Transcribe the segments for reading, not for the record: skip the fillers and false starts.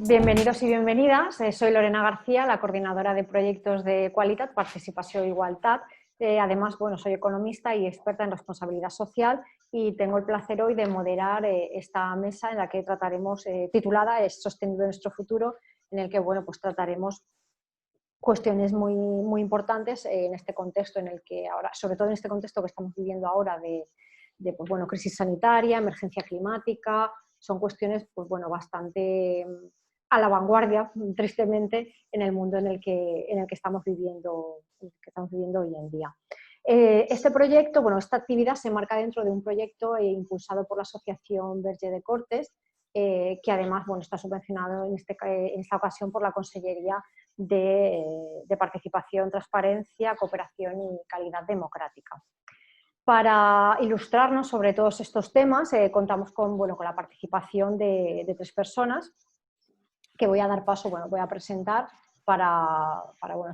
Bienvenidos y bienvenidas. Soy Lorena García, la coordinadora de proyectos de Qualitat, Participació i Igualtat. Además, soy economista y experta en responsabilidad social y tengo el placer hoy de moderar esta mesa en la que trataremos, titulada "Es sostenible nuestro futuro", en el que pues trataremos cuestiones muy importantes en este contexto en el que ahora, sobre todo en este contexto que estamos viviendo ahora de crisis sanitaria, emergencia climática. Son cuestiones bastante a la vanguardia, tristemente, en el mundo en el que estamos viviendo hoy en día. Este proyecto, esta actividad se marca dentro de un proyecto impulsado por la Asociación Verge de Cortes, que además está subvencionado en esta ocasión por la Consellería de Participación, Transparencia, Cooperación y Calidad Democrática. Para ilustrarnos sobre todos estos temas, contamos con la participación de 3 personas que voy a dar paso, voy a presentar para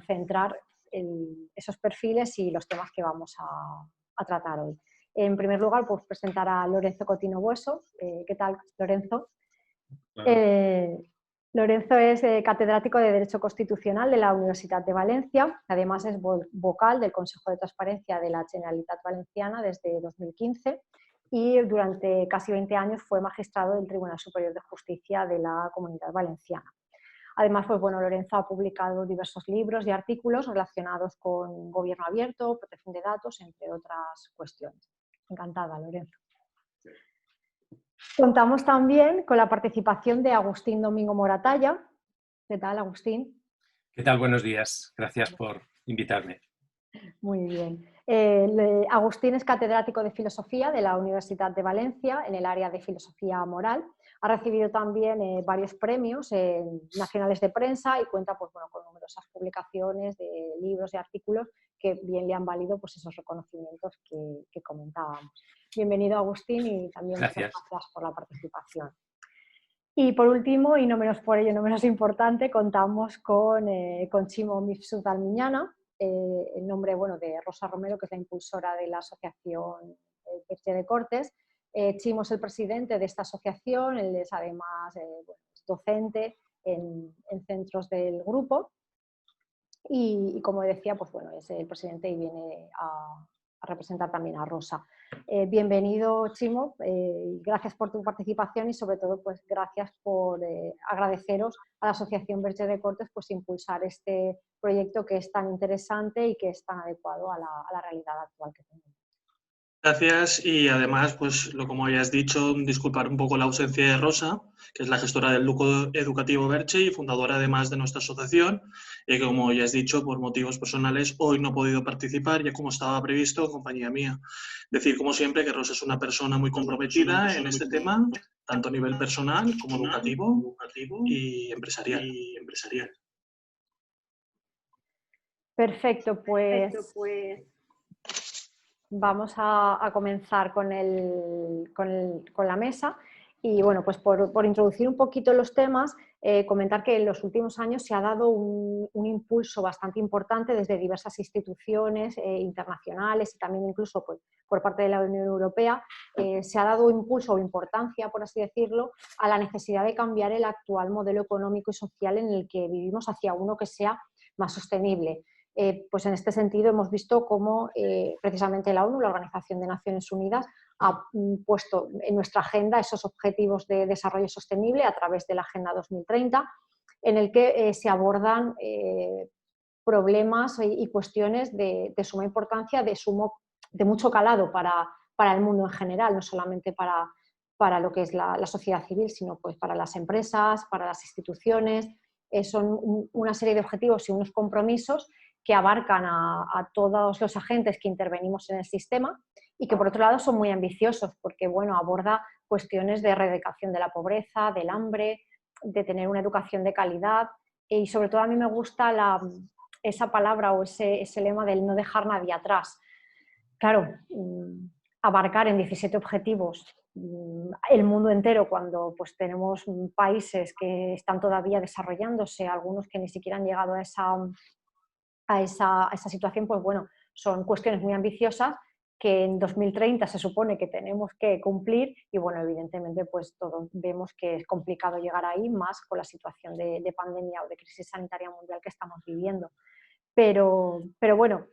centrar esos perfiles y los temas que vamos a tratar hoy. En primer lugar, pues presentar a Lorenzo Cotino Bueso. ¿Qué tal, Lorenzo? Lorenzo es catedrático de Derecho Constitucional de la Universitat de Valencia. Además es vocal del Consejo de Transparencia de la Generalitat Valenciana desde 2015 y durante casi 20 años fue magistrado del Tribunal Superior de Justicia de la Comunidad Valenciana. Además, Lorenzo ha publicado diversos libros y artículos relacionados con gobierno abierto, protección de datos, entre otras cuestiones. Encantada, Lorenzo. Contamos también con la participación de Agustín Domingo Moratalla. ¿Qué tal, Agustín? ¿Qué tal? Buenos días. Gracias por invitarme. Muy bien. Agustín es catedrático de Filosofía de la Universidad de Valencia en el área de Filosofía Moral. Ha recibido también varios premios nacionales de prensa y cuenta con numerosas publicaciones de libros y artículos que bien le han valido esos reconocimientos que comentábamos. Bienvenido, Agustín, y también muchas gracias por la participación. Y por último, y no menos por ello, no menos importante, contamos con Chimo Mifsud Almiñana, en nombre de Rosa Romero, que es la impulsora de la Asociación Verge de Cortes. Chimo es el presidente de esta asociación, él es además docente en centros del grupo y como decía, es el presidente y viene a representar también a Rosa. Bienvenido, Chimo, gracias por tu participación y sobre todo gracias por agradeceros a la Asociación Verge de Cortes impulsar este proyecto que es tan interesante y que es tan adecuado a la realidad actual que tenemos. Gracias y además, como ya has dicho, disculpar un poco la ausencia de Rosa, que es la gestora del Núcleo Educativo Verge y fundadora además de nuestra asociación, que como ya has dicho, por motivos personales hoy no ha podido participar ya como estaba previsto en compañía mía. Decir, como siempre, que Rosa es una persona muy comprometida en este tema, tanto a nivel personal como educativo y empresarial. Perfecto, vamos a comenzar con la mesa y por introducir un poquito los temas, comentar que en los últimos años se ha dado un impulso bastante importante desde diversas instituciones internacionales y también incluso por parte de la Unión Europea. Se ha dado impulso o importancia, por así decirlo, a la necesidad de cambiar el actual modelo económico y social en el que vivimos hacia uno que sea más sostenible. En este sentido hemos visto cómo precisamente la ONU, la Organización de Naciones Unidas, ha puesto en nuestra agenda esos objetivos de desarrollo sostenible a través de la Agenda 2030, en el que se abordan problemas y cuestiones de suma importancia, de mucho calado para el mundo en general, no solamente para lo que es la sociedad civil, sino para las empresas, para las instituciones. Son una serie de objetivos y unos compromisos que abarcan a todos los agentes que intervenimos en el sistema y que por otro lado son muy ambiciosos porque aborda cuestiones de erradicación de la pobreza, del hambre, de tener una educación de calidad y sobre todo a mí me gusta esa palabra o ese lema del no dejar nadie atrás. Claro, abarcar en 17 objetivos el mundo entero cuando tenemos países que están todavía desarrollándose, algunos que ni siquiera han llegado a esa situación, son cuestiones muy ambiciosas que en 2030 se supone que tenemos que cumplir y bueno, evidentemente pues todos vemos que es complicado llegar ahí, más con la situación de pandemia o de crisis sanitaria mundial que estamos viviendo. Pero bueno,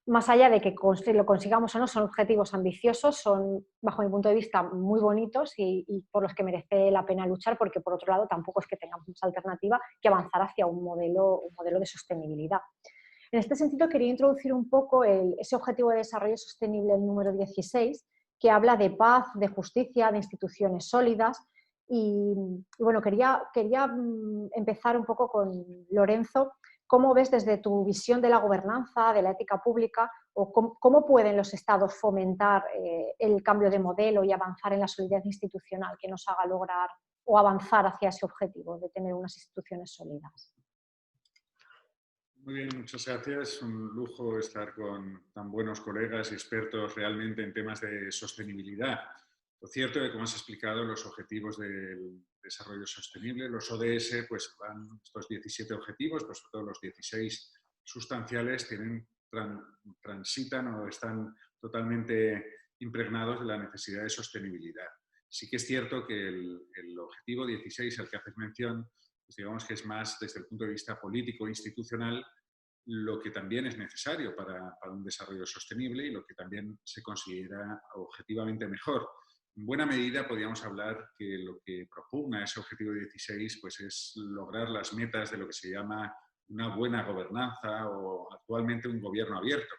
más allá de que lo consigamos o no, son objetivos ambiciosos, son, bajo mi punto de vista, muy bonitos y por los que merece la pena luchar, porque por otro lado tampoco es que tengamos alternativa que avanzar hacia un modelo de sostenibilidad. En este sentido, quería introducir un poco ese objetivo de desarrollo sostenible, el número 16, que habla de paz, de justicia, de instituciones sólidas. Y bueno, quería empezar un poco con Lorenzo. ¿Cómo ves desde tu visión de la gobernanza, de la ética pública, o cómo pueden los estados fomentar el cambio de modelo y avanzar en la solidez institucional que nos haga lograr o avanzar hacia ese objetivo de tener unas instituciones sólidas? Muy bien, muchas gracias. Es un lujo estar con tan buenos colegas y expertos realmente en temas de sostenibilidad. Lo cierto es que, como has explicado, los objetivos del desarrollo sostenible, los ODS, pues van estos 17 objetivos, pues sobre todo los 16 sustanciales, transitan o están totalmente impregnados de la necesidad de sostenibilidad. Sí que es cierto que el objetivo 16 al que haces mención, pues digamos que es más desde el punto de vista político e institucional lo que también es necesario para un desarrollo sostenible y lo que también se considera objetivamente mejor. En buena medida podríamos hablar que lo que propugna ese objetivo 16 pues es lograr las metas de lo que se llama una buena gobernanza o actualmente un gobierno abierto.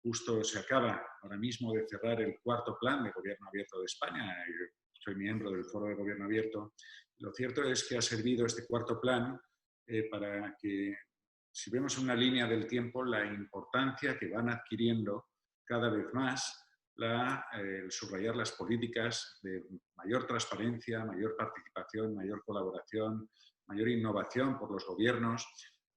Justo se acaba ahora mismo de cerrar el cuarto plan de gobierno abierto de España. Soy miembro del Foro de Gobierno Abierto. Lo cierto es que ha servido este cuarto plan para que, si vemos una línea del tiempo, la importancia que van adquiriendo cada vez más el subrayar las políticas de mayor transparencia, mayor participación, mayor colaboración, mayor innovación por los gobiernos.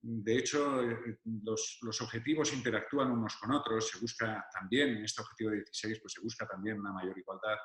De hecho, los objetivos interactúan unos con otros, se busca también, en este objetivo 16, pues se busca también una mayor igualdad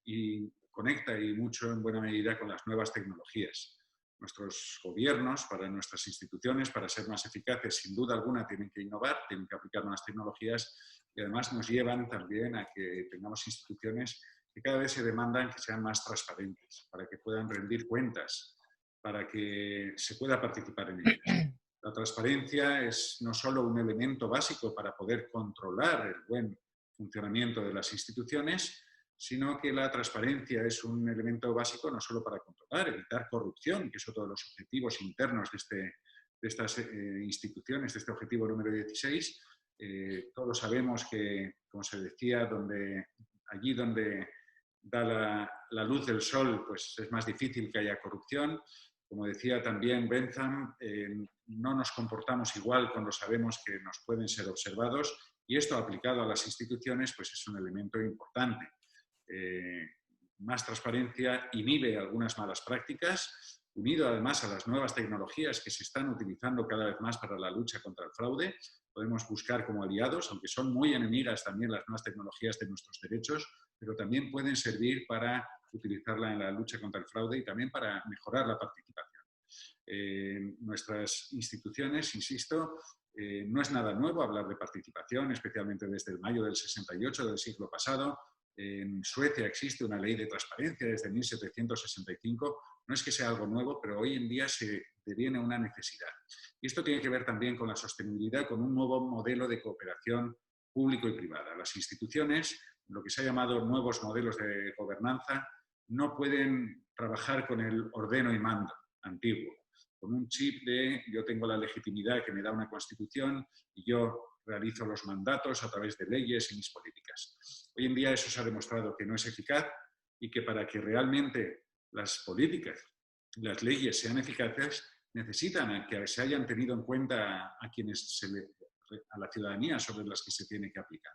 y conecta y mucho en buena medida con las nuevas tecnologías. Nuestros gobiernos, para nuestras instituciones, para ser más eficaces, sin duda alguna, tienen que innovar, tienen que aplicar nuevas tecnologías y además nos llevan también a que tengamos instituciones que cada vez se demandan que sean más transparentes, para que puedan rendir cuentas, para que se pueda participar en ellas. La transparencia es no solo un elemento básico para poder controlar el buen funcionamiento de las instituciones, sino que la transparencia es un elemento básico no solo para controlar, evitar corrupción, que es otro de los objetivos internos de estas instituciones, de este objetivo número 16. Todos sabemos que, como se decía, allí donde da la luz del sol, pues es más difícil que haya corrupción. Como decía también Bentham, no nos comportamos igual cuando sabemos que nos pueden ser observados y esto aplicado a las instituciones pues es un elemento importante. Más transparencia inhibe algunas malas prácticas, unido además a las nuevas tecnologías que se están utilizando cada vez más para la lucha contra el fraude. Podemos buscar como aliados, aunque son muy enemigas también las nuevas tecnologías de nuestros derechos, pero también pueden servir para utilizarla en la lucha contra el fraude y también para mejorar la participación. Nuestras instituciones, insisto, no es nada nuevo hablar de participación, especialmente desde el mayo del 68 del siglo pasado. En Suecia existe una ley de transparencia desde 1765. No es que sea algo nuevo, pero hoy en día se deviene una necesidad. Y esto tiene que ver también con la sostenibilidad, con un nuevo modelo de cooperación público y privada. Las instituciones, lo que se ha llamado nuevos modelos de gobernanza, no pueden trabajar con el ordeno y mando antiguo, con un chip de yo tengo la legitimidad que me da una constitución y yo realizo los mandatos a través de leyes y mis políticas. Hoy en día eso se ha demostrado que no es eficaz y que para que realmente las políticas, las leyes sean eficaces, necesitan que se hayan tenido en cuenta a la ciudadanía sobre las que se tiene que aplicar.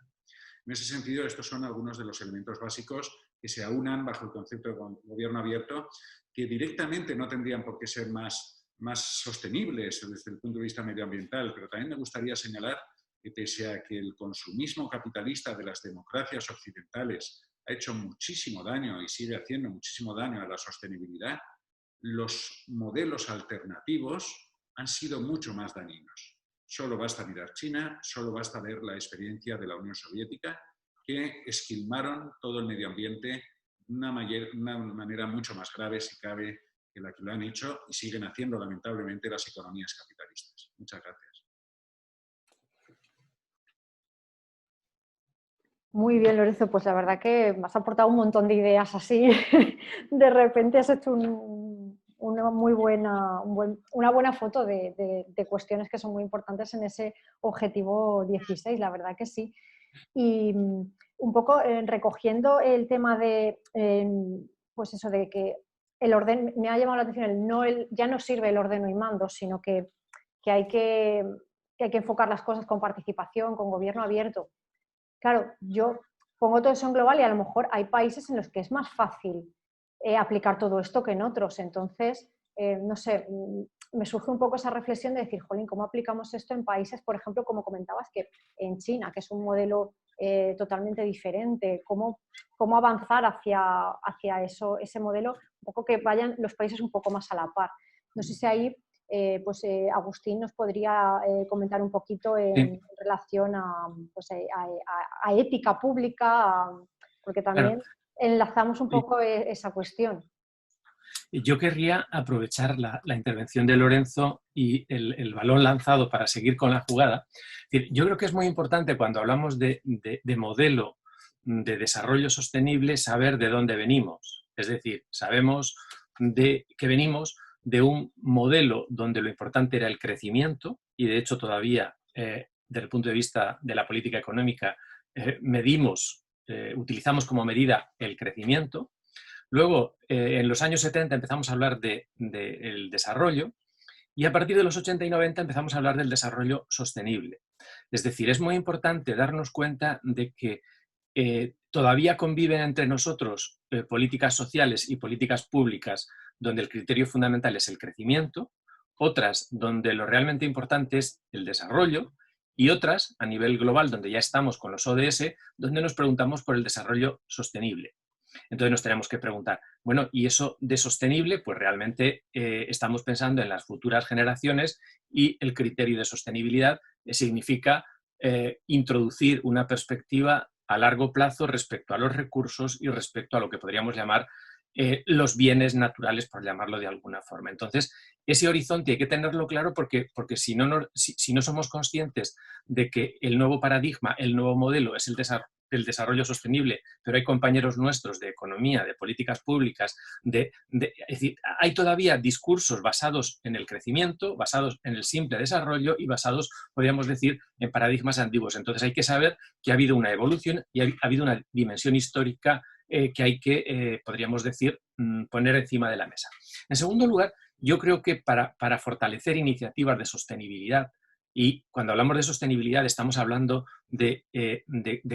En ese sentido, estos son algunos de los elementos básicos que se aunan bajo el concepto de gobierno abierto, que directamente no tendrían por qué ser más sostenibles desde el punto de vista medioambiental, pero también me gustaría señalar que pese a que el consumismo capitalista de las democracias occidentales ha hecho muchísimo daño y sigue haciendo muchísimo daño a la sostenibilidad, los modelos alternativos han sido mucho más dañinos. Solo basta mirar China, solo basta ver la experiencia de la Unión Soviética, que esquilmaron todo el medio ambiente de una manera mucho más grave, si cabe, que la que lo han hecho y siguen haciendo, lamentablemente, las economías capitalistas. Muchas gracias. Muy bien, Lorenzo, pues la verdad que me has aportado un montón de ideas así. De repente has hecho una muy buena, una buena foto de cuestiones que son muy importantes en ese objetivo 16, la verdad que sí. Y un poco recogiendo el tema de, pues eso, de que el orden, me ha llamado la atención, ya no sirve el ordeno y mando, sino que hay que enfocar las cosas con participación, con gobierno abierto. Claro, yo pongo todo eso en global y a lo mejor hay países en los que es más fácil aplicar todo esto que en otros. Entonces, no sé, me surge un poco esa reflexión de decir, jolín, ¿cómo aplicamos esto en países, por ejemplo, como comentabas, que en China, que es un modelo totalmente diferente? ¿Cómo avanzar hacia ese modelo? Un poco que vayan los países un poco más a la par. No sé si ahí Agustín nos podría comentar un poquito en relación a ética pública, porque también enlazamos un poco esa cuestión. Yo querría aprovechar la intervención de Lorenzo y el balón lanzado para seguir con la jugada. Es decir, yo creo que es muy importante cuando hablamos de modelo de desarrollo sostenible saber de dónde venimos. Es decir, sabemos que venimos de un modelo donde lo importante era el crecimiento y de hecho todavía desde el punto de vista de la política económica utilizamos como medida el crecimiento. Luego, en los años 70 empezamos a hablar del desarrollo y a partir de los 80 y 90 empezamos a hablar del desarrollo sostenible. Es decir, es muy importante darnos cuenta de que todavía conviven entre nosotros políticas sociales y políticas públicas donde el criterio fundamental es el crecimiento, otras donde lo realmente importante es el desarrollo y otras a nivel global donde ya estamos con los ODS, donde nos preguntamos por el desarrollo sostenible. Entonces nos tenemos que preguntar, bueno, ¿y eso de sostenible? Pues realmente estamos pensando en las futuras generaciones y el criterio de sostenibilidad significa introducir una perspectiva a largo plazo respecto a los recursos y respecto a lo que podríamos llamar los bienes naturales, por llamarlo de alguna forma. Entonces, ese horizonte hay que tenerlo claro porque si no somos conscientes de que el nuevo paradigma, el nuevo modelo es el desarrollo sostenible, pero hay compañeros nuestros de economía, de políticas públicas, es decir, hay todavía discursos basados en el crecimiento, basados en el simple desarrollo y basados, podríamos decir, en paradigmas antiguos. Entonces hay que saber que ha habido una evolución y ha habido una dimensión histórica que hay que, podríamos decir, poner encima de la mesa. En segundo lugar, yo creo que para fortalecer iniciativas de sostenibilidad, y cuando hablamos de sostenibilidad estamos hablando de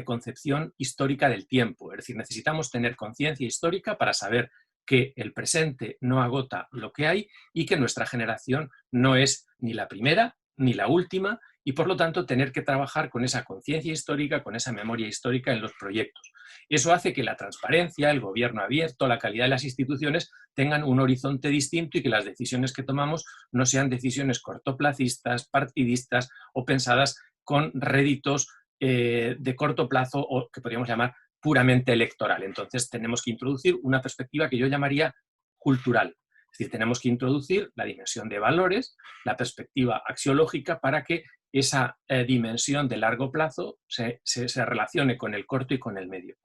concepción histórica del tiempo, es decir, necesitamos tener conciencia histórica para saber que el presente no agota lo que hay y que nuestra generación no es ni la primera ni la última y por lo tanto tener que trabajar con esa conciencia histórica, con esa memoria histórica en los proyectos. Eso hace que la transparencia, el gobierno abierto, la calidad de las instituciones tengan un horizonte distinto y que las decisiones que tomamos no sean decisiones cortoplacistas, partidistas o pensadas con réditos de corto plazo o que podríamos llamar puramente electoral. Entonces tenemos que introducir una perspectiva que yo llamaría cultural. Es decir, tenemos que introducir la dimensión de valores, la perspectiva axiológica para que esa dimensión de largo plazo se relacione con el corto y con el medio.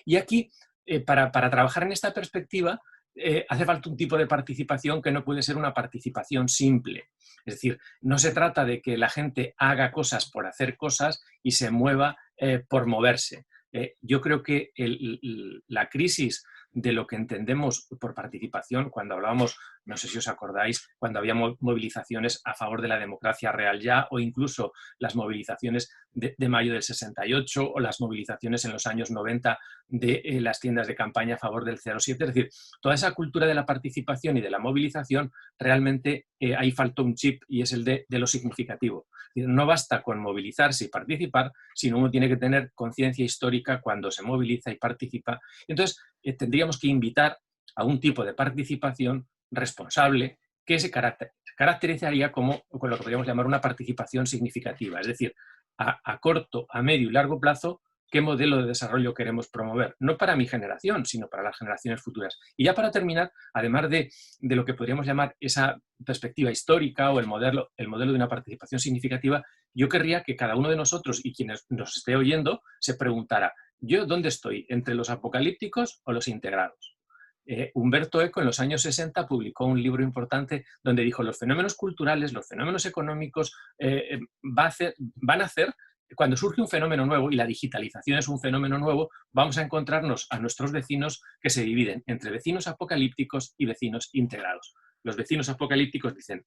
Y aquí, para trabajar en esta perspectiva, hace falta un tipo de participación que no puede ser una participación simple. Es decir, no se trata de que la gente haga cosas por hacer cosas y se mueva por moverse. Yo creo que la crisis de lo que entendemos por participación, cuando hablábamos, no sé si os acordáis, cuando había movilizaciones a favor de la democracia real ya, o incluso las movilizaciones de mayo del 68, o las movilizaciones en los años 90 de las tiendas de campaña a favor del 07, es decir, toda esa cultura de la participación y de la movilización, realmente ahí faltó un chip y es el de lo significativo. Es decir, no basta con movilizarse y participar, sino uno tiene que tener conciencia histórica cuando se moviliza y participa. Entonces, tendríamos que invitar a un tipo de participación responsable que se caracterizaría con lo que podríamos llamar una participación significativa. Es decir, a corto, a medio y largo plazo qué modelo de desarrollo queremos promover, no para mi generación, sino para las generaciones futuras. Y ya para terminar, además de lo que podríamos llamar esa perspectiva histórica o el modelo de una participación significativa, yo querría que cada uno de nosotros y quienes nos esté oyendo se preguntara, ¿yo dónde estoy? ¿Entre los apocalípticos o los integrados? Humberto Eco en los años 60 publicó un libro importante donde dijo los fenómenos culturales, los fenómenos económicos van a hacer, cuando surge un fenómeno nuevo y la digitalización es un fenómeno nuevo, vamos a encontrarnos a nuestros vecinos que se dividen entre vecinos apocalípticos y vecinos integrados. Los vecinos apocalípticos dicen,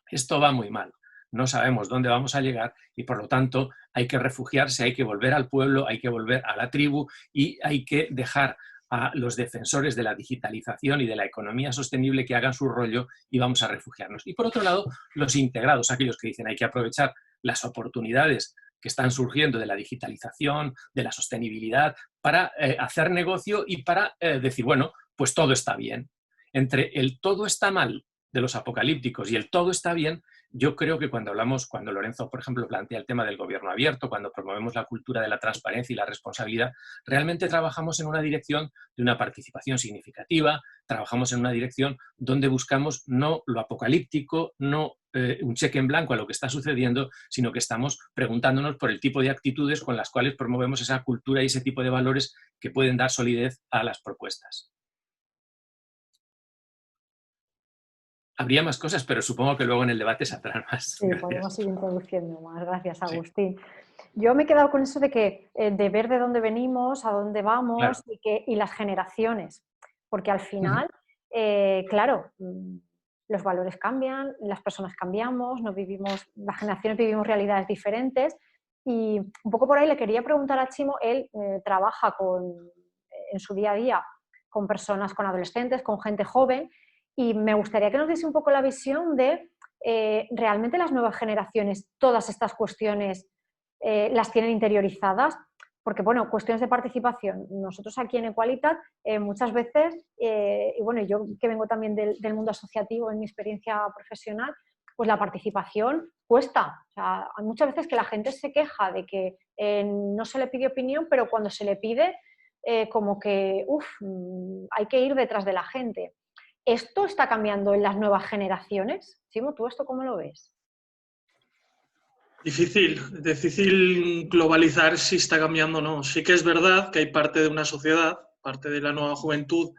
esto va muy mal, no sabemos dónde vamos a llegar y por lo tanto hay que refugiarse, hay que volver al pueblo, hay que volver a la tribu y hay que dejar a los defensores de la digitalización y de la economía sostenible que hagan su rollo y vamos a refugiarnos. Y por otro lado, los integrados, aquellos que dicen hay que aprovechar las oportunidades que están surgiendo de la digitalización, de la sostenibilidad, para hacer negocio y para decir, bueno, pues todo está bien. Entre el todo está mal de los apocalípticos y el todo está bien, yo creo que cuando Lorenzo, por ejemplo, plantea el tema del gobierno abierto, cuando promovemos la cultura de la transparencia y la responsabilidad, realmente trabajamos en una dirección de una participación significativa, trabajamos en una dirección donde buscamos no lo apocalíptico, no un cheque en blanco a lo que está sucediendo, sino que estamos preguntándonos por el tipo de actitudes con las cuales promovemos esa cultura y ese tipo de valores que pueden dar solidez a las propuestas. Habría más cosas, pero supongo que luego en el debate saldrán más. Sí, Gracias. podemos ir introduciendo más. Gracias, Agustín. Sí. Yo me he quedado con eso de que de ver de dónde venimos, a dónde vamos, Claro. y las generaciones, porque al final, claro, los valores cambian, las personas cambiamos, las generaciones vivimos realidades diferentes y un poco por ahí le quería preguntar a Chimo, él trabaja en su día a día con personas, con adolescentes, con gente joven y me gustaría que nos diese un poco la visión de realmente las nuevas generaciones, todas estas cuestiones las tienen interiorizadas, porque bueno, cuestiones de participación, nosotros aquí en Equalitat muchas veces, y bueno, yo que vengo también del mundo asociativo en mi experiencia profesional, pues la participación cuesta. O sea, hay muchas veces que la gente se queja de que no se le pide opinión, pero cuando se le pide, como que hay que ir detrás de la gente. ¿Esto está cambiando en las nuevas generaciones? Chimo, ¿tú esto cómo lo ves? Difícil globalizar si está cambiando o no. Sí que es verdad que hay parte de una sociedad, parte de la nueva juventud,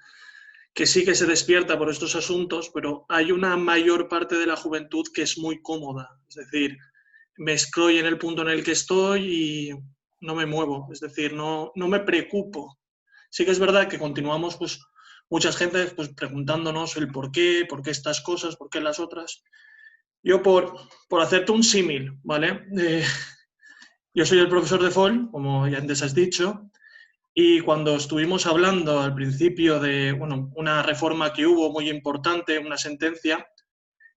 que sí que se despierta por estos asuntos, pero hay una mayor parte de la juventud que es muy cómoda. Es decir, me estoy en el punto en el que estoy y no me muevo. Es decir, no me preocupo. Sí que es verdad que continuamos, pues, mucha gente pues, preguntándonos el por qué estas cosas, por qué las otras. Yo, por hacerte un símil, ¿vale? Yo soy el profesor de FOL, como ya antes has dicho, y cuando estuvimos hablando al principio de una reforma que hubo muy importante, una sentencia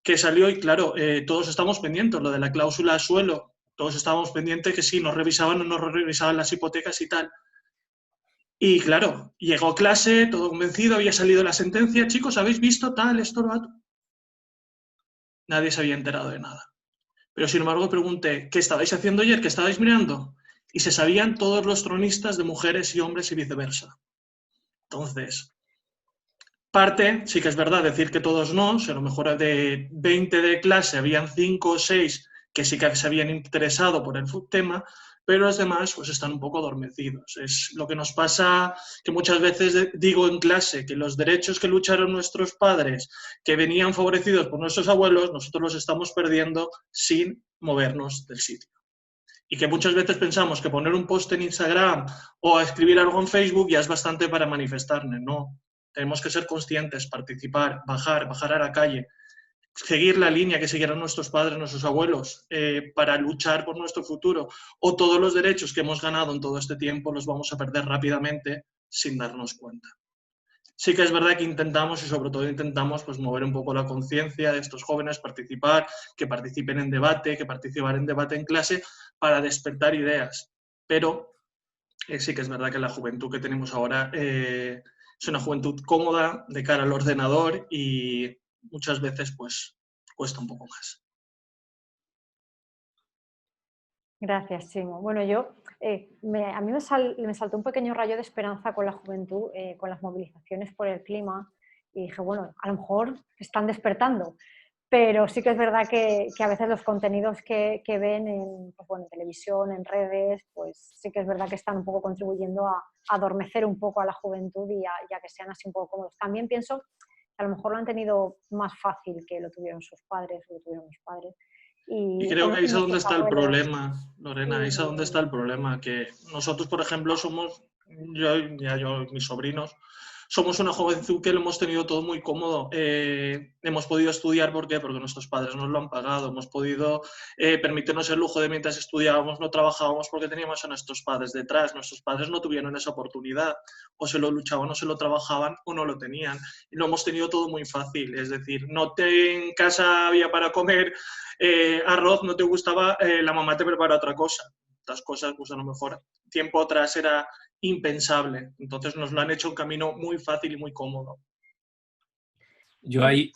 que salió y claro, todos estamos pendientes, lo de la cláusula suelo, todos estábamos pendientes que sí, nos revisaban o no revisaban las hipotecas y tal. Y claro, llegó a clase, todo convencido, había salido la sentencia, chicos, ¿habéis visto tal, esto, lo otro? Nadie se había enterado de nada. Pero sin embargo pregunté, ¿qué estabais haciendo ayer? ¿Qué estabais mirando? Y se sabían todos los tronistas de mujeres y hombres y viceversa. Entonces, parte, sí que es verdad decir que todos no, si a lo mejor de 20 de clase habían 5 o 6 que sí que se habían interesado por el tema, pero los demás pues están un poco adormecidos. Es lo que nos pasa, que muchas veces digo en clase, que los derechos que lucharon nuestros padres, que venían favorecidos por nuestros abuelos, nosotros los estamos perdiendo sin movernos del sitio. Y que muchas veces pensamos que poner un post en Instagram o escribir algo en Facebook ya es bastante para manifestarnos. No, tenemos que ser conscientes, participar, bajar a la calle, seguir la línea que siguieron nuestros padres, nuestros abuelos, para luchar por nuestro futuro. O todos los derechos que hemos ganado en todo este tiempo los vamos a perder rápidamente sin darnos cuenta. Sí que es verdad que intentamos, y sobre todo intentamos, pues, mover un poco la conciencia de estos jóvenes, participar, que participen en debate, que participen en debate en clase, para despertar ideas. Pero sí que es verdad que la juventud que tenemos ahora es una juventud cómoda de cara al ordenador y muchas veces pues cuesta un poco más. Gracias, Chimo. Bueno, a mí me saltó un pequeño rayo de esperanza con la juventud, con las movilizaciones por el clima, y dije, bueno, a lo mejor están despertando, pero sí que es verdad que a veces los contenidos que ven en, pues bueno, en televisión, en redes, pues sí que es verdad que están un poco contribuyendo a adormecer un poco a la juventud y a que sean así un poco cómodos. También pienso que a lo mejor lo han tenido más fácil que lo tuvieron sus padres o lo tuvieron mis padres. Y Y creo que ahí es a donde nuestros está el abuelos. problema, Lorena, ahí es a donde Y, está el problema, que nosotros, por ejemplo, somos, yo y mis sobrinos, somos una juventud que lo hemos tenido todo muy cómodo. Hemos podido estudiar, ¿por qué? Porque nuestros padres nos lo han pagado. Hemos podido permitirnos el lujo de mientras estudiábamos, no trabajábamos porque teníamos a nuestros padres detrás. Nuestros padres no tuvieron esa oportunidad. O se lo luchaban, o se lo trabajaban, o no lo tenían. Y lo hemos tenido todo muy fácil. Es decir, en casa había para comer arroz, no te gustaba, la mamá te prepara otra cosa. Otras cosas, pues a lo mejor tiempo atrás era impensable. Entonces nos lo han hecho un camino muy fácil y muy cómodo. Yo ahí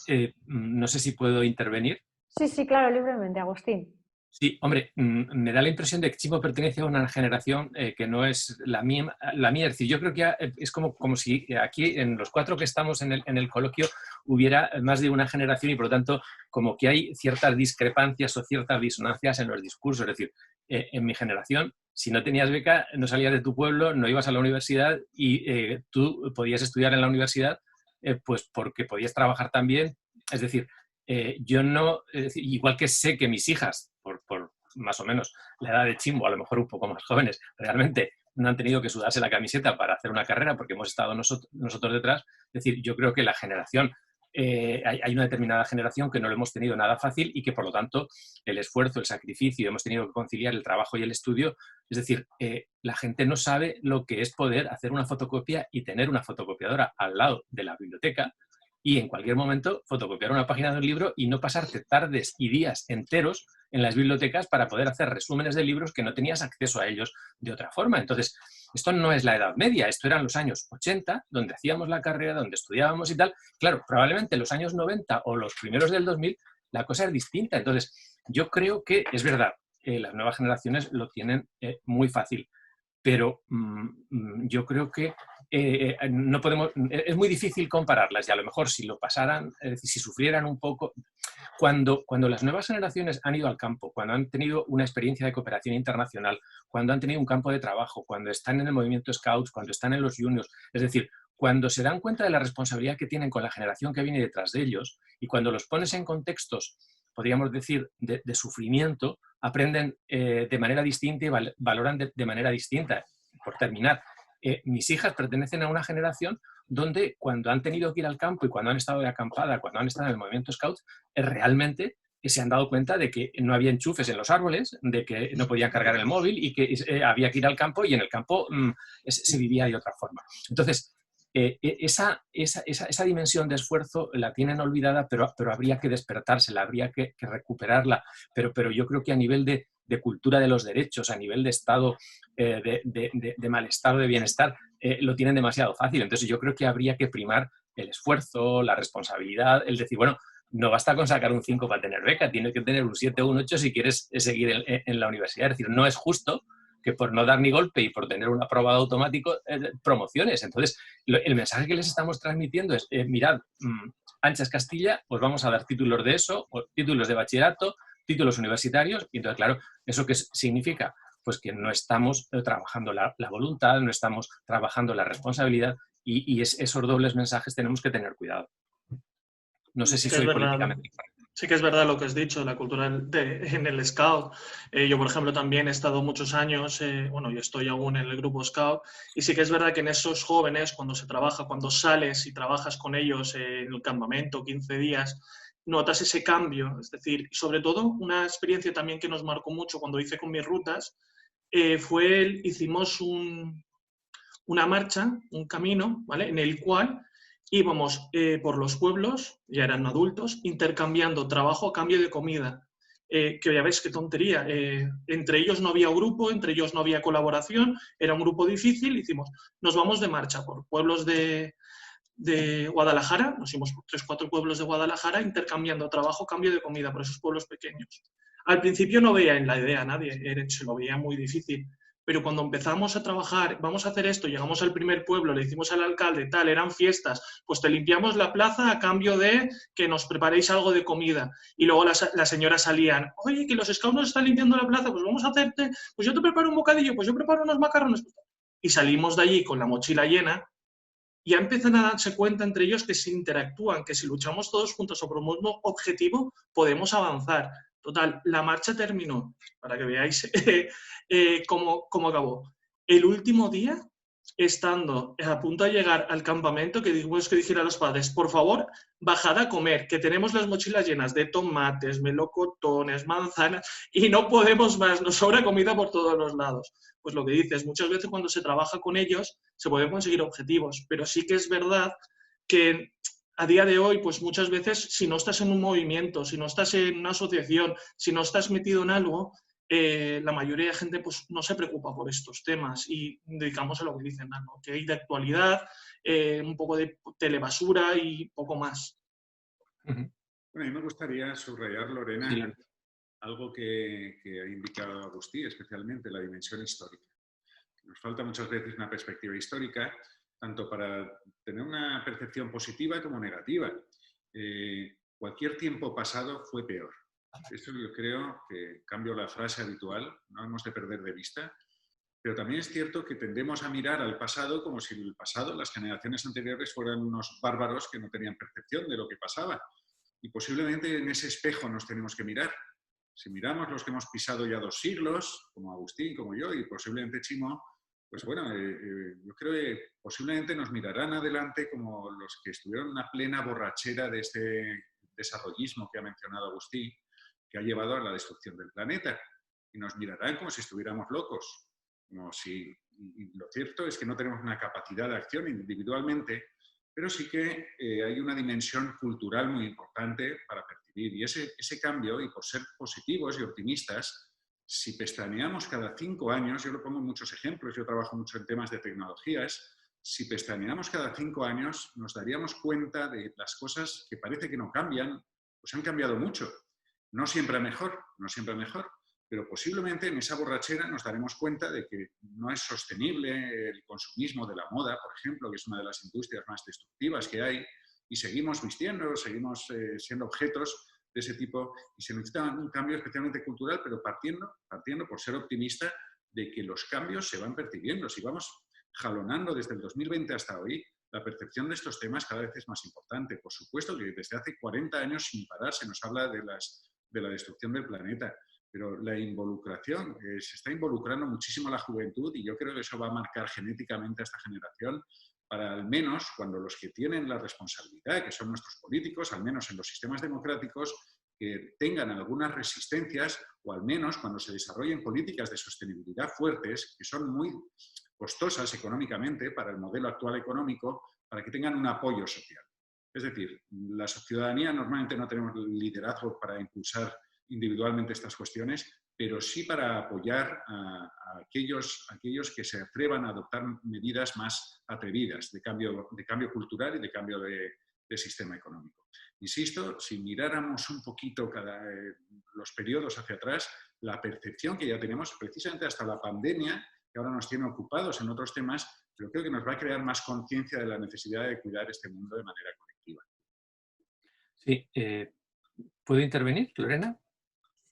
no sé si puedo intervenir. sí, sí, claro, libremente, Agustín. Sí, hombre, me da la impresión de que Chimo pertenece a una generación que no es la mía. Es decir, yo creo que es como si aquí, en los cuatro que estamos en el coloquio, hubiera más de una generación y, por lo tanto, como que hay ciertas discrepancias o ciertas disonancias en los discursos. Es decir, en mi generación, si no tenías beca, no salías de tu pueblo, no ibas a la universidad y tú podías estudiar en la universidad pues porque podías trabajar también. Es decir, yo no, igual que sé que mis hijas, por más o menos la edad de Chimbo, a lo mejor un poco más jóvenes, realmente no han tenido que sudarse la camiseta para hacer una carrera porque hemos estado nosotros detrás. Es decir, yo creo que la generación, hay una determinada generación que no lo hemos tenido nada fácil y que por lo tanto el esfuerzo, el sacrificio, hemos tenido que conciliar el trabajo y el estudio. Es decir, la gente no sabe lo que es poder hacer una fotocopia y tener una fotocopiadora al lado de la biblioteca y en cualquier momento fotocopiar una página de un libro y no pasarte tardes y días enteros en las bibliotecas para poder hacer resúmenes de libros que no tenías acceso a ellos de otra forma. Entonces, esto no es la Edad Media, esto eran los años 80, donde hacíamos la carrera, donde estudiábamos y tal. Claro, probablemente en los años 90 o los primeros del 2000 la cosa es distinta. Entonces, yo creo que es verdad, las nuevas generaciones lo tienen muy fácil, pero yo creo que no podemos, es muy difícil compararlas y a lo mejor si lo pasaran, es decir, si sufrieran un poco, cuando las nuevas generaciones han ido al campo, cuando han tenido una experiencia de cooperación internacional, cuando han tenido un campo de trabajo, cuando están en el movimiento Scouts, cuando están en los juniors, es decir, cuando se dan cuenta de la responsabilidad que tienen con la generación que viene detrás de ellos y cuando los pones en contextos, podríamos decir, de sufrimiento, aprenden de manera distinta y valoran de manera distinta. Por terminar, mis hijas pertenecen a una generación donde cuando han tenido que ir al campo y cuando han estado de acampada, cuando han estado en el movimiento Scouts, realmente se han dado cuenta de que no había enchufes en los árboles, de que no podían cargar el móvil y que había que ir al campo y en el campo se vivía de otra forma. Entonces, esa dimensión de esfuerzo la tienen olvidada, pero habría que despertársela, habría que recuperarla. Pero yo creo que a nivel de cultura de los derechos, a nivel de estado de malestar o de bienestar, lo tienen demasiado fácil. Entonces yo creo que habría que primar el esfuerzo, la responsabilidad, el decir, bueno, no basta con sacar un 5 para tener beca, tienes que tener un 7 o un 8 si quieres seguir en la universidad. Es decir, no es justo que por no dar ni golpe y por tener un aprobado automático, promociones. Entonces, el mensaje que les estamos transmitiendo es, mirad, Ancha es Castilla, os vamos a dar títulos de eso, títulos de bachillerato, títulos universitarios, y entonces, claro, ¿eso qué significa? Pues que no estamos trabajando la voluntad, no estamos trabajando la responsabilidad, y esos dobles mensajes tenemos que tener cuidado. No sé si soy políticamente correcto. Sí que es verdad lo que has dicho, la cultura en el Scout. Yo, por ejemplo, también he estado muchos años, yo estoy aún en el grupo Scout, y sí que es verdad que en esos jóvenes, cuando se trabaja, cuando sales y trabajas con ellos en el campamento, 15 días, notas ese cambio. Es decir, sobre todo, una experiencia también que nos marcó mucho cuando hice con mis rutas, hicimos una marcha, un camino, ¿vale?, en el cual íbamos por los pueblos, ya eran adultos, intercambiando trabajo a cambio de comida. Que ya ves qué tontería. Entre ellos no había grupo, entre ellos no había colaboración, era un grupo difícil. Nos vamos de marcha por pueblos de Guadalajara, nos fuimos por 3 o 4 pueblos de Guadalajara intercambiando trabajo a cambio de comida por esos pueblos pequeños. Al principio no veía en la idea a nadie, se lo veía muy difícil. Pero cuando empezamos a trabajar, vamos a hacer esto, llegamos al primer pueblo, le decimos al alcalde, tal, eran fiestas, pues te limpiamos la plaza a cambio de que nos preparéis algo de comida. Y luego las señoras salían, oye, que los scouts nos están limpiando la plaza, pues vamos a hacerte, pues yo te preparo un bocadillo, pues yo preparo unos macarrones. Y salimos de allí con la mochila llena y ya empiezan a darse cuenta entre ellos que si interactúan, que si luchamos todos juntos sobre un mismo objetivo, podemos avanzar. Total, la marcha terminó, para que veáis cómo acabó. El último día, estando a punto de llegar al campamento, que dijimos que dijera a los padres, por favor, bajad a comer, que tenemos las mochilas llenas de tomates, melocotones, manzanas, y no podemos más, nos sobra comida por todos los lados. Pues lo que dices, muchas veces cuando se trabaja con ellos se pueden conseguir objetivos, pero sí que es verdad que a día de hoy, pues muchas veces, si no estás en un movimiento, si no estás en una asociación, si no estás metido en algo, la mayoría de gente pues, no se preocupa por estos temas y dedicamos a lo que dicen, ¿no? Que hay de actualidad, un poco de telebasura y poco más. Bueno, a mí me gustaría subrayar, Lorena, Sí. algo que ha indicado Agustí, especialmente la dimensión histórica. Nos falta muchas veces una perspectiva histórica, tanto para tener una percepción positiva como negativa. Cualquier tiempo pasado fue peor. Esto yo creo que cambio la frase habitual, no hemos de perder de vista, pero también es cierto que tendemos a mirar al pasado como si el pasado, las generaciones anteriores, fueran unos bárbaros que no tenían percepción de lo que pasaba. Y posiblemente en ese espejo nos tenemos que mirar. Si miramos los que hemos pisado ya 2 siglos, como Agustín, como yo y posiblemente Chimo, pues bueno, yo creo que posiblemente nos mirarán adelante como los que estuvieron en una plena borrachera de este desarrollismo que ha mencionado Agustín, que ha llevado a la destrucción del planeta. Y nos mirarán como si estuviéramos locos. Como si, y lo cierto es que no tenemos una capacidad de acción individualmente, pero sí que hay una dimensión cultural muy importante para percibir. Y ese cambio, y por ser positivos y optimistas, si pestañeamos cada 5 años, yo lo pongo en muchos ejemplos, yo trabajo mucho en temas de tecnologías, si pestañeamos cada 5 años, nos daríamos cuenta de las cosas que parece que no cambian, pues han cambiado mucho. No siempre a mejor, no siempre a mejor, pero posiblemente en esa borrachera nos daremos cuenta de que no es sostenible el consumismo de la moda, por ejemplo, que es una de las industrias más destructivas que hay, y seguimos vistiendo, seguimos siendo objetos de ese tipo, y se necesita un cambio especialmente cultural, pero partiendo por ser optimista de que los cambios se van percibiendo. Si vamos jalonando desde el 2020 hasta hoy, la percepción de estos temas cada vez es más importante. Por supuesto que desde hace 40 años sin parar se nos habla de la destrucción del planeta, pero la involucración, se está involucrando muchísimo a la juventud y yo creo que eso va a marcar genéticamente a esta generación para al menos cuando los que tienen la responsabilidad, que son nuestros políticos, al menos en los sistemas democráticos, que tengan algunas resistencias o al menos cuando se desarrollen políticas de sostenibilidad fuertes, que son muy costosas económicamente para el modelo actual económico, para que tengan un apoyo social. Es decir, la ciudadanía normalmente no tenemos liderazgo para impulsar individualmente estas cuestiones, pero sí para apoyar a aquellos que se atrevan a adoptar medidas más atrevidas de cambio cultural y de cambio de sistema económico. Insisto, si miráramos un poquito los periodos hacia atrás, la percepción que ya tenemos, precisamente hasta la pandemia, que ahora nos tiene ocupados en otros temas, pero creo que nos va a crear más conciencia de la necesidad de cuidar este mundo de manera colectiva. Sí, ¿puedo intervenir, Lorena?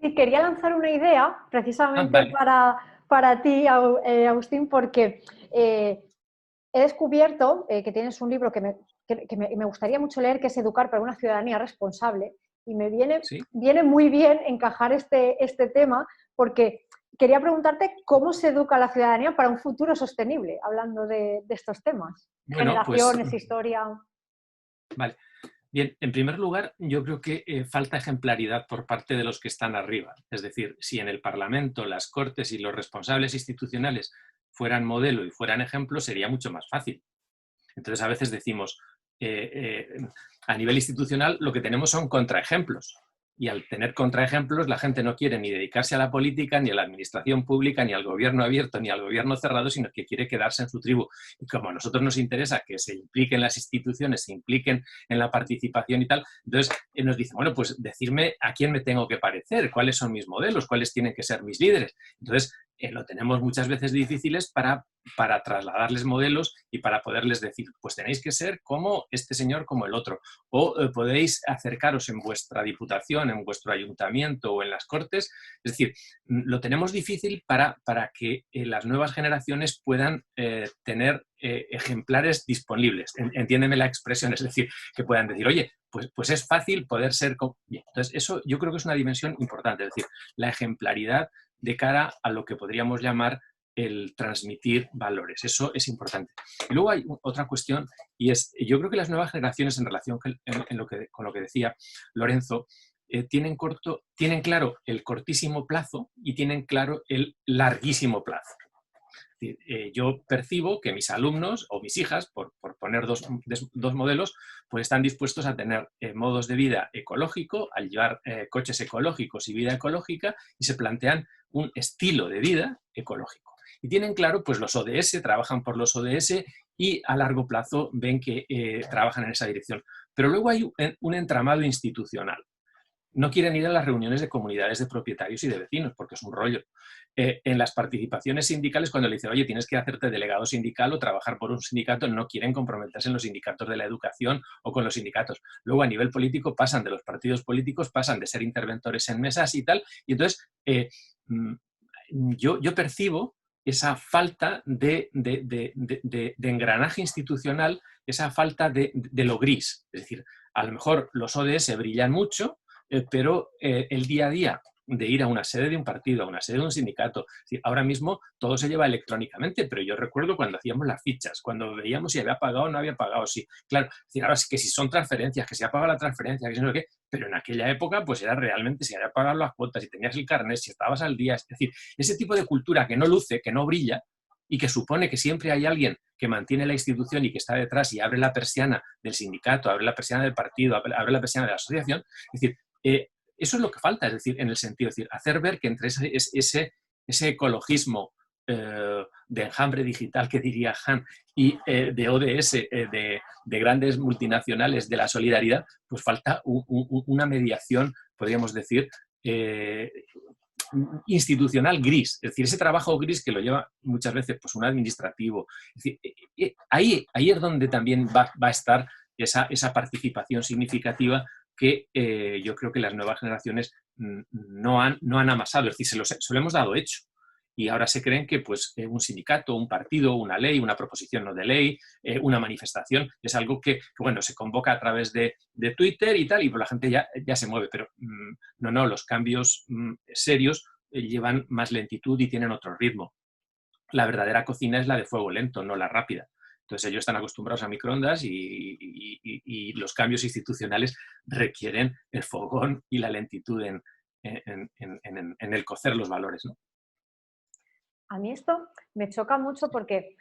Sí, quería lanzar una idea precisamente vale. para ti, Agustín, porque he descubierto que tienes un libro que me gustaría mucho leer, que es Educar para una ciudadanía responsable, y me viene muy bien encajar este tema, porque quería preguntarte cómo se educa a la ciudadanía para un futuro sostenible, hablando de estos temas. Bueno, generaciones, pues, historia... Vale. Bien, en primer lugar, yo creo que falta ejemplaridad por parte de los que están arriba. Es decir, si en el Parlamento, las Cortes y los responsables institucionales fueran modelo y fueran ejemplo, sería mucho más fácil. Entonces, a veces decimos, a nivel institucional, lo que tenemos son contraejemplos. Y al tener contraejemplos, la gente no quiere ni dedicarse a la política, ni a la administración pública, ni al gobierno abierto, ni al gobierno cerrado, sino que quiere quedarse en su tribu. Y como a nosotros nos interesa que se impliquen las instituciones, se impliquen en la participación y tal, entonces nos dice, bueno, pues decirme a quién me tengo que parecer, cuáles son mis modelos, cuáles tienen que ser mis líderes. Entonces, lo tenemos muchas veces difíciles para trasladarles modelos y para poderles decir, pues tenéis que ser como este señor, como el otro. O podéis acercaros en vuestra diputación, en vuestro ayuntamiento o en las cortes. Es decir, lo tenemos difícil para que las nuevas generaciones puedan tener ejemplares disponibles. Entiéndeme la expresión, es decir, que puedan decir, oye, pues es fácil poder ser... Bien, entonces, eso yo creo que es una dimensión importante, es decir, la ejemplaridad de cara a lo que podríamos llamar el transmitir valores. Eso es importante. Y luego hay otra cuestión, y es, yo creo que las nuevas generaciones, en relación con lo que decía Lorenzo, tienen claro el cortísimo plazo y tienen claro el larguísimo plazo. Es decir, yo percibo que mis alumnos o mis hijas, por poner dos modelos, pues están dispuestos a tener modos de vida ecológico, al llevar coches ecológicos y vida ecológica, y se plantean un estilo de vida ecológico. Y tienen claro, pues los ODS, trabajan por los ODS y a largo plazo ven que trabajan en esa dirección. Pero luego hay un entramado institucional. No quieren ir a las reuniones de comunidades de propietarios y de vecinos, porque es un rollo. En las participaciones sindicales, cuando le dicen, oye, tienes que hacerte delegado sindical o trabajar por un sindicato, no quieren comprometerse en los sindicatos de la educación o con los sindicatos. Luego, a nivel político, pasan de los partidos políticos, pasan de ser interventores en mesas y tal. Y entonces, yo percibo esa falta de engranaje institucional, esa falta de lo gris. Es decir, a lo mejor los ODS brillan mucho, pero el día a día de ir a una sede de un partido, a una sede de un sindicato, ahora mismo todo se lleva electrónicamente, pero yo recuerdo cuando hacíamos las fichas, cuando veíamos si había pagado o no había pagado, sí, claro, es decir, ahora sí que si son transferencias, que se ha pagado la transferencia, que si no sé qué, pero en aquella época pues era realmente si había pagado las cuotas, si tenías el carnet, si estabas al día, es decir, ese tipo de cultura que no luce, que no brilla, y que supone que siempre hay alguien que mantiene la institución y que está detrás y abre la persiana del sindicato, abre la persiana del partido, abre la persiana de la asociación, es decir, eso es lo que falta, es decir, en el sentido, es decir, hacer ver que entre ese ecologismo de enjambre digital que diría Han y de ODS, de grandes multinacionales de la solidaridad, pues falta una mediación, podríamos decir, institucional gris, es decir, ese trabajo gris que lo lleva muchas veces pues, un administrativo. Es decir, ahí es donde también va a estar esa participación significativa que yo creo que las nuevas generaciones no han amasado, es decir, se lo hemos dado hecho. Y ahora se creen que pues, un sindicato, un partido, una ley, una proposición no de ley, una manifestación, es algo que bueno, se convoca a través de Twitter y tal, y pues la gente ya se mueve. Pero no, los cambios serios llevan más lentitud y tienen otro ritmo. La verdadera cocina es la de fuego lento, no la rápida. Entonces ellos están acostumbrados a microondas y los cambios institucionales requieren el fogón y la lentitud en el cocer los valores, ¿no? A mí esto me choca mucho porque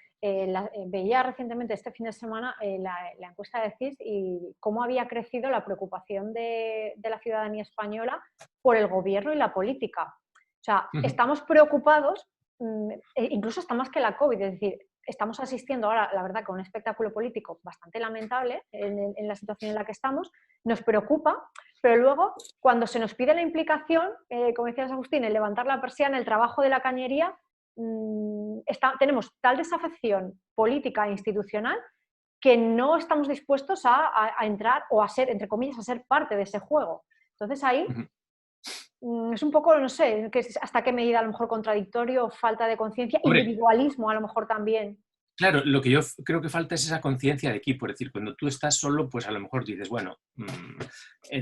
veía recientemente este fin de semana la encuesta de CIS y cómo había crecido la preocupación de la ciudadanía española por el gobierno y la política. O sea, estamos preocupados, incluso hasta más que la COVID, es decir, estamos asistiendo ahora, la verdad, a un espectáculo político bastante lamentable en la situación en la que estamos, nos preocupa, pero luego cuando se nos pide la implicación, como decías Agustín, el levantar la persiana, el trabajo de la cañería, tenemos tal desafección política e institucional que no estamos dispuestos a entrar o a ser, entre comillas, a ser parte de ese juego. Entonces ahí es un poco, no sé, hasta qué medida a lo mejor contradictorio, falta de conciencia, individualismo a lo mejor también. Claro, lo que yo creo que falta es esa conciencia de equipo, es decir, cuando tú estás solo, pues a lo mejor dices, bueno,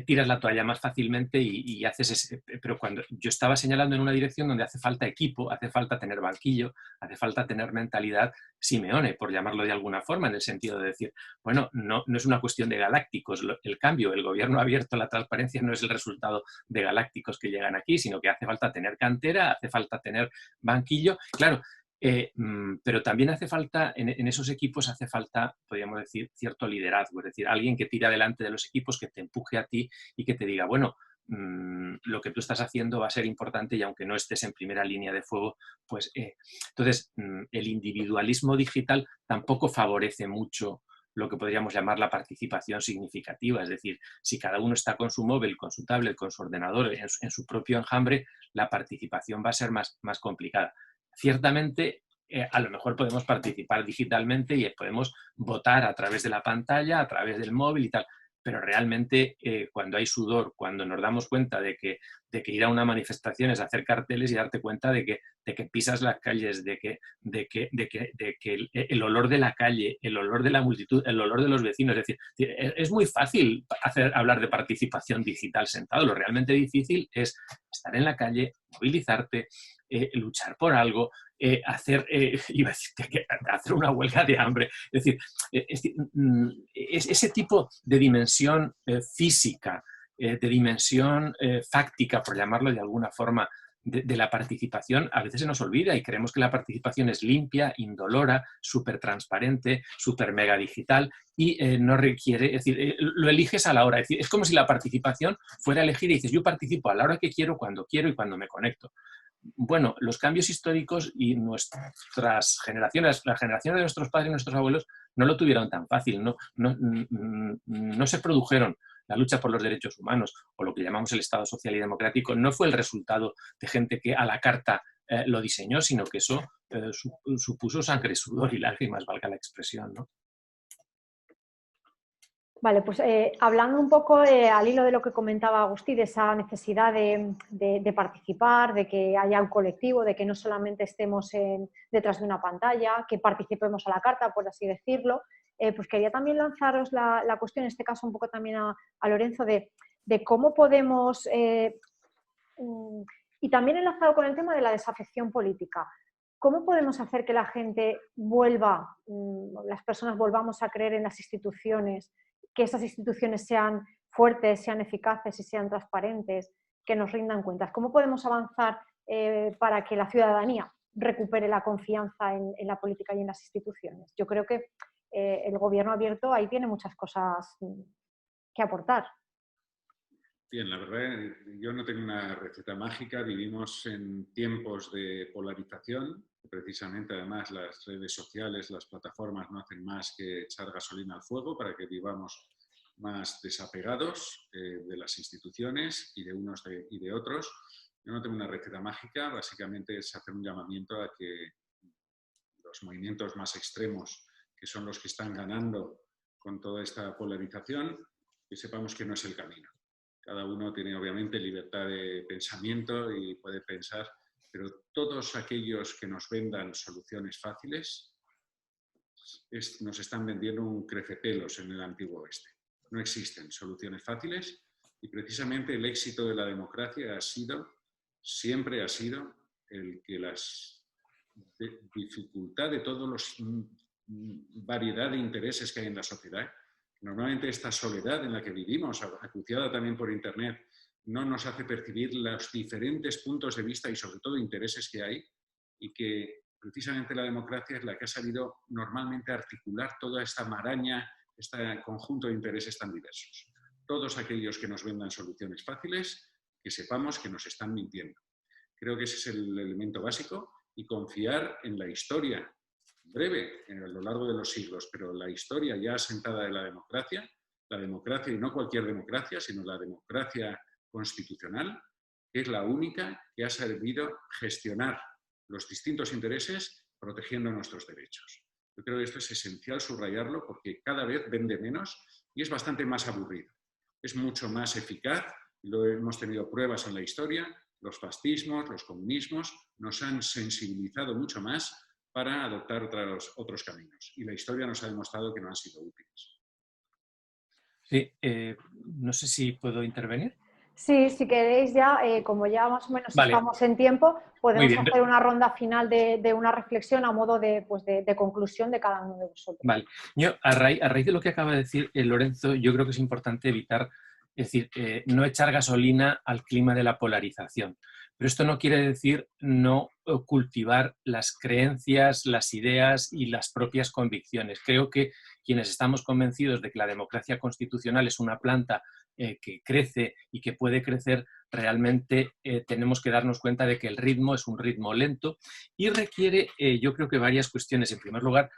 tiras la toalla más fácilmente y haces ese... Pero cuando yo estaba señalando en una dirección donde hace falta equipo, hace falta tener banquillo, hace falta tener mentalidad Simeone, por llamarlo de alguna forma, en el sentido de decir, bueno, no es una cuestión de galácticos el cambio, el gobierno abierto, la transparencia no es el resultado de galácticos que llegan aquí, sino que hace falta tener cantera, hace falta tener banquillo, claro. Pero también hace falta, en esos equipos hace falta, podríamos decir, cierto liderazgo, es decir, alguien que tire adelante de los equipos, que te empuje a ti y que te diga, bueno, lo que tú estás haciendo va a ser importante y aunque no estés en primera línea de fuego, pues entonces el individualismo digital tampoco favorece mucho lo que podríamos llamar la participación significativa. Es decir, si cada uno está con su móvil, con su tablet, con su ordenador, en su propio enjambre, la participación va a ser más complicada. Ciertamente, a lo mejor podemos participar digitalmente y podemos votar a través de la pantalla, a través del móvil y tal, pero realmente cuando hay sudor, cuando nos damos cuenta de que ir a una manifestación es hacer carteles y darte cuenta de que pisas las calles, de que el olor de la calle, el olor de la multitud, el olor de los vecinos, es decir, es muy fácil hablar de participación digital sentado. Lo realmente difícil es estar en la calle, movilizarte, luchar por algo, hacer una huelga de hambre. Es decir, ese tipo de dimensión física, de dimensión fáctica, por llamarlo de alguna forma, de la participación, a veces se nos olvida y creemos que la participación es limpia, indolora, súper transparente, súper mega digital y no requiere, es decir, lo eliges a la hora. Es decir, es como si la participación fuera elegir y dices, yo participo a la hora que quiero y cuando me conecto. Bueno, los cambios históricos y nuestras generaciones, las generaciones de nuestros padres y nuestros abuelos no lo tuvieron tan fácil, no se produjeron. La lucha por los derechos humanos o lo que llamamos el Estado social y democrático no fue el resultado de gente que a la carta lo diseñó, sino que eso supuso sangre, sudor y lágrimas, valga la expresión, ¿no? Vale, pues hablando un poco al hilo de lo que comentaba Agustí, de esa necesidad de participar, de que haya un colectivo, de que no solamente estemos detrás de una pantalla, que participemos a la carta, por así decirlo, pues quería también lanzaros la cuestión, en este caso un poco también a Lorenzo, de cómo podemos, y también enlazado con el tema de la desafección política, ¿cómo podemos hacer que la gente vuelva, las personas volvamos a creer en las instituciones, que esas instituciones sean fuertes, sean eficaces y sean transparentes, que nos rindan cuentas? ¿Cómo podemos avanzar para que la ciudadanía recupere la confianza en la política y en las instituciones? Yo creo que el gobierno abierto ahí tiene muchas cosas que aportar. Bien, la verdad, yo no tengo una receta mágica. Vivimos en tiempos de polarización. Precisamente, además, las redes sociales, las plataformas no hacen más que echar gasolina al fuego para que vivamos más desapegados de las instituciones y de unos y de otros. Yo no tengo una receta mágica. Básicamente es hacer un llamamiento a que los movimientos más extremos, que son los que están ganando con toda esta polarización, que sepamos que no es el camino. Cada uno tiene obviamente libertad de pensamiento y puede pensar, pero todos aquellos que nos vendan soluciones fáciles nos están vendiendo un crecepelos en el antiguo oeste. No existen soluciones fáciles y precisamente el éxito de la democracia siempre ha sido el que las dificultad de todos los variedad de intereses que hay en la sociedad. Normalmente esta soledad en la que vivimos, acuciada también por Internet, no nos hace percibir los diferentes puntos de vista y sobre todo intereses que hay y que precisamente la democracia es la que ha sabido normalmente articular toda esta maraña, este conjunto de intereses tan diversos. Todos aquellos que nos vendan soluciones fáciles, que sepamos que nos están mintiendo. Creo que ese es el elemento básico y confiar en la historia breve a lo largo de los siglos, pero la historia ya asentada de la democracia y no cualquier democracia, sino la democracia constitucional, que es la única que ha sabido gestionar los distintos intereses protegiendo nuestros derechos. Yo creo que esto es esencial subrayarlo porque cada vez vende menos y es bastante más aburrido. Es mucho más eficaz, lo hemos tenido pruebas en la historia, los fascismos, los comunismos nos han sensibilizado mucho más para adoptar otros caminos. Y la historia nos ha demostrado que no han sido útiles. Sí, no sé si puedo intervenir. Sí, si queréis ya, como ya más o menos estamos en tiempo, podemos hacer una ronda final de una reflexión a modo de conclusión de cada uno de vosotros. Vale. Yo, a raíz de lo que acaba de decir Lorenzo, yo creo que es importante evitar, es decir, no echar gasolina al clima de la polarización. Pero esto no quiere decir no cultivar las creencias, las ideas y las propias convicciones. Creo que quienes estamos convencidos de que la democracia constitucional es una planta que crece y que puede crecer, realmente tenemos que darnos cuenta de que el ritmo es un ritmo lento y requiere, yo creo que varias cuestiones. En primer lugar,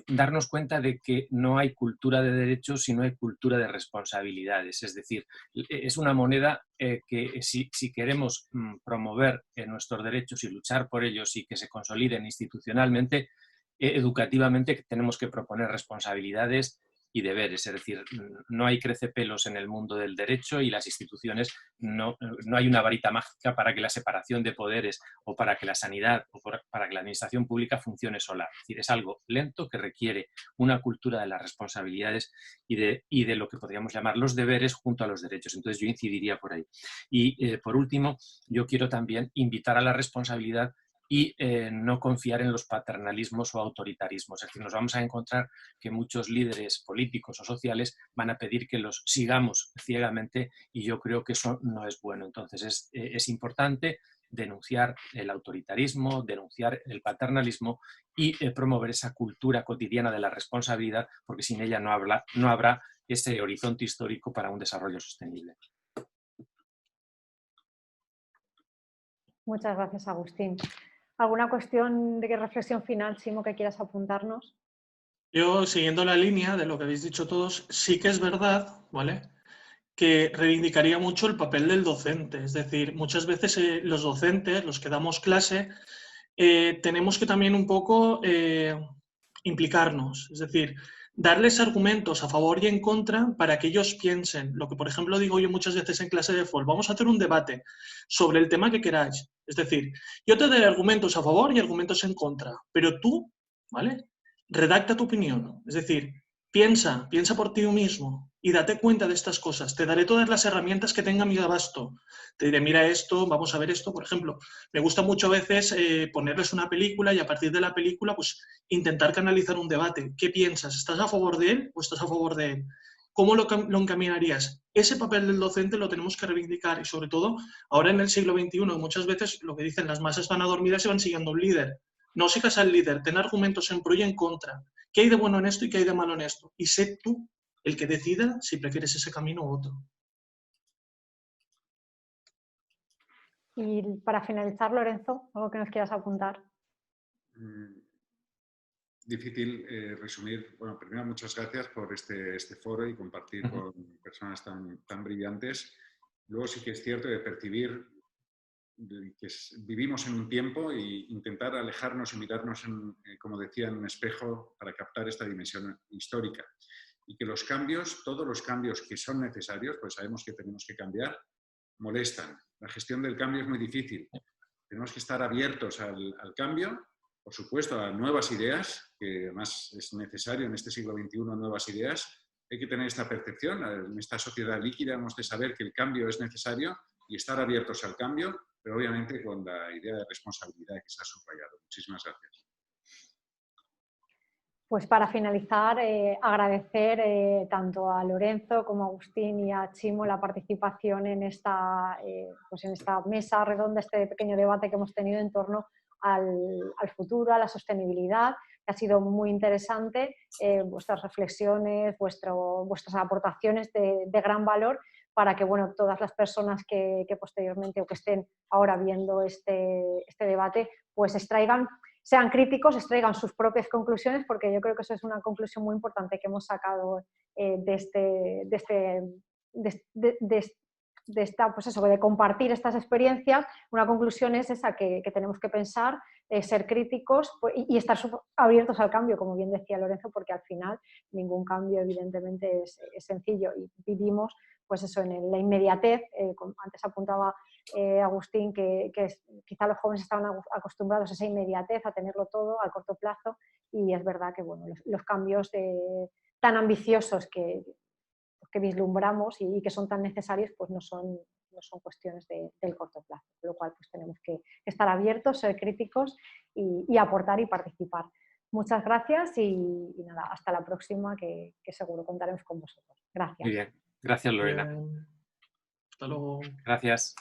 darnos cuenta de que no hay cultura de derechos, sino hay cultura de responsabilidades. Es decir, es una moneda que si queremos promover nuestros derechos y luchar por ellos y que se consoliden institucionalmente, educativamente tenemos que proponer responsabilidades y deberes. Es decir, no hay crecepelos en el mundo del derecho y las instituciones, no hay una varita mágica para que la separación de poderes o para que la sanidad o para que la administración pública funcione sola. Es decir, es algo lento que requiere una cultura de las responsabilidades y de lo que podríamos llamar los deberes junto a los derechos. Entonces yo incidiría por ahí. Y por último, yo quiero también invitar a la responsabilidad y no confiar en los paternalismos o autoritarismos. Es decir, nos vamos a encontrar que muchos líderes políticos o sociales van a pedir que los sigamos ciegamente y yo creo que eso no es bueno. Entonces es importante denunciar el autoritarismo, denunciar el paternalismo y promover esa cultura cotidiana de la responsabilidad, porque sin ella no habrá ese horizonte histórico para un desarrollo sostenible. Muchas gracias, Agustín. ¿Alguna cuestión de reflexión final, Chimo, que quieras apuntarnos? Yo, siguiendo la línea de lo que habéis dicho todos, sí que es verdad, ¿vale?, que reivindicaría mucho el papel del docente. Es decir, muchas veces los docentes, los que damos clase, tenemos que también un poco implicarnos. Es decir, darles argumentos a favor y en contra para que ellos piensen. Lo que, por ejemplo, digo yo muchas veces en clase de FOL, vamos a hacer un debate sobre el tema que queráis. Es decir, yo te daré argumentos a favor y argumentos en contra, pero tú, ¿vale?, redacta tu opinión. Es decir, piensa por ti mismo y date cuenta de estas cosas. Te daré todas las herramientas que tenga a mi abasto. Te diré, mira esto, vamos a ver esto. Por ejemplo, me gusta mucho a veces ponerles una película y a partir de la película pues intentar canalizar un debate. ¿Qué piensas? ¿Estás a favor de él o estás a favor de él? ¿Cómo lo encaminarías? Ese papel del docente lo tenemos que reivindicar y sobre todo ahora en el siglo XXI muchas veces lo que dicen, las masas van a dormir y se van siguiendo un líder. No sigas al líder, ten argumentos en pro y en contra. ¿Qué hay de bueno en esto y qué hay de malo en esto? Y sé tú el que decida si prefieres ese camino u otro. Y para finalizar, Lorenzo, ¿algo que nos quieras apuntar? Difícil resumir. Bueno, primero muchas gracias por este foro y compartir con personas tan brillantes. Luego sí que es cierto de percibir que vivimos en un tiempo e intentar alejarnos y mirarnos, como decía, en un espejo para captar esta dimensión histórica. Y que los cambios, todos los cambios que son necesarios, pues sabemos que tenemos que cambiar, molestan. La gestión del cambio es muy difícil. Tenemos que estar abiertos al cambio, por supuesto, a nuevas ideas, que además es necesario en este siglo XXI, nuevas ideas. Hay que tener esta percepción. En esta sociedad líquida hemos de saber que el cambio es necesario y estar abiertos al cambio, pero obviamente con la idea de responsabilidad que se ha subrayado. Muchísimas gracias. Pues para finalizar, agradecer tanto a Lorenzo como a Agustín y a Chimo la participación en esta mesa redonda, este pequeño debate que hemos tenido en torno al futuro, a la sostenibilidad, que ha sido muy interesante, vuestras reflexiones, vuestras aportaciones de gran valor para que todas las personas que posteriormente o que estén ahora viendo este debate pues sean críticos, extraigan sus propias conclusiones, porque yo creo que eso es una conclusión muy importante que hemos sacado de compartir estas experiencias. Una conclusión es esa, que tenemos que pensar, ser críticos y estar abiertos al cambio, como bien decía Lorenzo, porque al final ningún cambio evidentemente es sencillo y vivimos pues eso, en la inmediatez. Antes apuntaba Agustín que quizá los jóvenes estaban acostumbrados a esa inmediatez, a tenerlo todo a corto plazo, y es verdad que los cambios tan ambiciosos que vislumbramos y que son tan necesarios pues no son cuestiones del corto plazo, por lo cual pues tenemos que estar abiertos, ser críticos y aportar y participar. Muchas gracias y nada, hasta la próxima, que seguro contaremos con vosotros. Gracias. Muy bien. Gracias, Lorena. Bien. Hasta luego. Gracias.